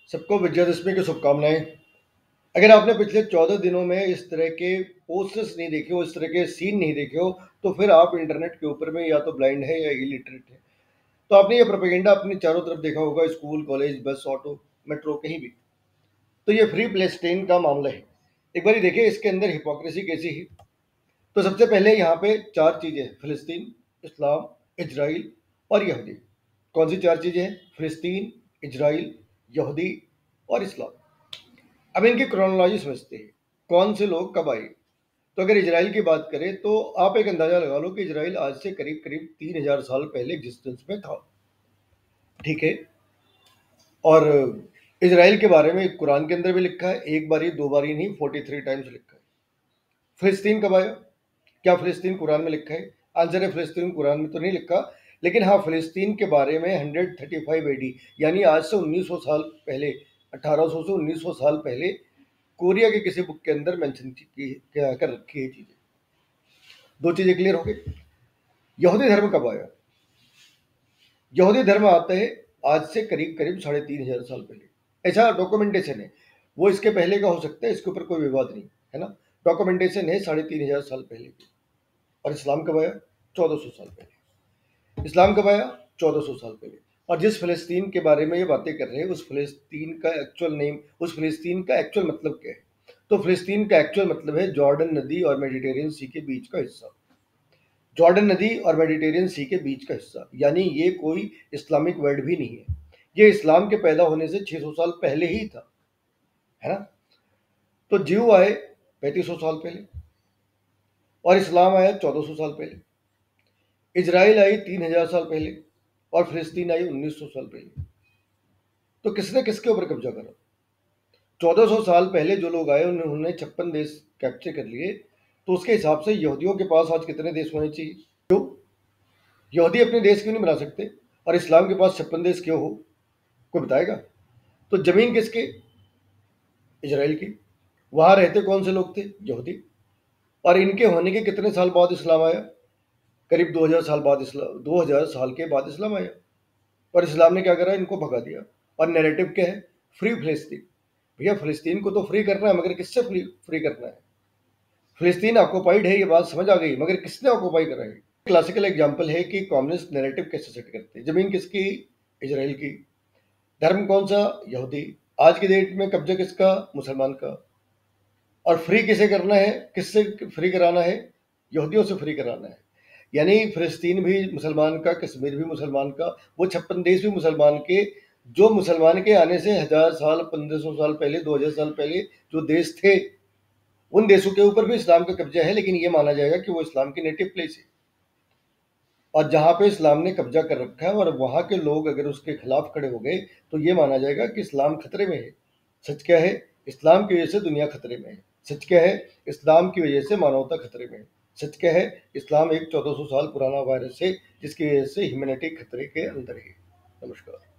सबको विजयादशमी की शुभकामनाएं। अगर आपने पिछले 14 दिनों में इस तरह के पोस्टर्स नहीं देखे हो, इस तरह के सीन नहीं देखे हो, तो फिर आप इंटरनेट के ऊपर में या तो ब्लाइंड है या इलिटरेट है। तो आपने ये प्रोपेगेंडा अपने चारों तरफ देखा होगा, स्कूल, कॉलेज, बस, ऑटो, मेट्रो, कहीं भी। तो ये फ्री पैलेस्टाइन का मामला है। एक बार देखिए इसके अंदर हिपोक्रेसी कैसी है। तो सबसे पहले यहाँ पे चार चीजें हैं: फिलिस्तीन, इस्लाम, इजराइल और यहूदी। कौन सी चार चीजें हैं? फिलिस्तीन, इजराइल, यहूदी और इस्लाम। अब इनकी क्रोनोलॉजी समझते हैं, कौन से लोग कब आए। तो अगर इजराइल की बात करें तो आप एक अंदाजा लगा लो कि इजराइल आज से करीब करीब 3000 साल पहले एग्जिस्टेंस में था। ठीक है। और इजराइल के बारे में कुरान के अंदर भी लिखा है, एक बारी दो बारी नहीं, 43 टाइम्स लिखा है। फिलिस्तीन कब आया? क्या फिलिस्तीन कुरान में लिखा है? आंसर है, फिलिस्तीन कुरान में तो नहीं लिखा, लेकिन हाँ, फिलिस्तीन के बारे में 135 एडी यानी आज से 1900 साल पहले, 1800 से 1900 साल पहले कोरिया के किसी बुक के अंदर मेंशन कर रखी है चीजें। दो चीजें क्लियर हो गई। यहूदी धर्म कब आया? यहूदी धर्म आता है आज से करीब करीब 3500 साल पहले। ऐसा डॉक्यूमेंटेशन है। वो इसके पहले का हो सकता है, इसके ऊपर कोई विवाद नहीं है ना। डॉक्यूमेंटेशन है 3500 साल पहले की। और इस्लाम कब आया? 1400 साल पहले। इस्लाम कब आया? 1400 साल पहले। और जिस फिलिस्तीन के बारे में ये बातें कर रहे हैं, उस फिलिस्तीन का एक्चुअल नेम, उस फिलिस्तीन का एक्चुअल मतलब क्या है? तो फिलिस्तीन का एक्चुअल मतलब है जॉर्डन नदी और मेडिटेरियन सी के बीच का हिस्सा। जॉर्डन नदी और मेडिटेरियन सी के बीच का हिस्सा, यानी ये कोई इस्लामिक वर्ड भी नहीं है। ये इस्लाम के पैदा होने से 600 साल पहले ही था, है ना। तो जीव आए 3500 साल पहले और इस्लाम आया 1400 साल पहले। इजराइल आई 3000 साल पहले और फिलिस्तीन आई 1900 साल पहले। तो किसने किसके ऊपर कब्जा करा? 1400 साल पहले जो लोग आए उन्होंने 56 देश कैप्चर कर लिए। तो उसके हिसाब से यहूदियों के पास आज कितने देश होने चाहिए? क्यों यहूदी अपने देश क्यों नहीं बना सकते? और इस्लाम के पास 56 देश क्यों हो? कोई बताएगा? तो जमीन किसकी? इजराइल की। वहां रहते कौन से लोग थे? यहूदी। और इनके होने के कितने साल बाद इस्लाम आया? करीब 2000 साल बाद इस्लाम, 2000 साल के बाद इस्लाम आया। और इस्लाम ने क्या करा? इनको भगा दिया। और नैरेटिव क्या है? फ्री फिलिस्तीन। भैया फिलिस्तीन को तो फ्री करना है, मगर किससे फ्री करना है? फिलिस्तीन ऑक्युपाइड है, ये बात समझ आ गई, मगर किसने ऑक्युपाई करा है? क्लासिकल एग्जांपल है कि कम्युनिस्ट नैरेटिव कैसे सेट करते हैं। जमीन किसकी? इजराइल की। धर्म कौन सा? यहूदी। आज की डेट में कब्जा किसका? मुसलमान का। और फ्री किसे करना है? किससे फ्री कराना है? यहूदियों से फ्री कराना है। यानी फिलिस्तीन भी मुसलमान का, कश्मीर भी मुसलमान का, वो 56 देश भी मुसलमान के। जो मुसलमान के आने से 1000 साल, 1500 साल पहले, 2000 साल पहले जो देश थे, उन देशों के ऊपर भी इस्लाम का कब्जा है, लेकिन ये माना जाएगा कि वो इस्लाम की नेटिव प्लेस है। और जहां पे इस्लाम ने कब्जा कर रखा है और वहां के लोग अगर उसके खिलाफ खड़े हो गए, तो ये माना जाएगा कि इस्लाम खतरे में है। सच क्या है? इस्लाम की वजह से दुनिया खतरे में है। सच क्या है? इस्लाम की वजह से मानवता खतरे में है। सच क्या है? इस्लाम एक 1400 साल पुराना वायरस है जिसकी वजह से ह्यूमैनिटी खतरे के अंदर है। नमस्कार।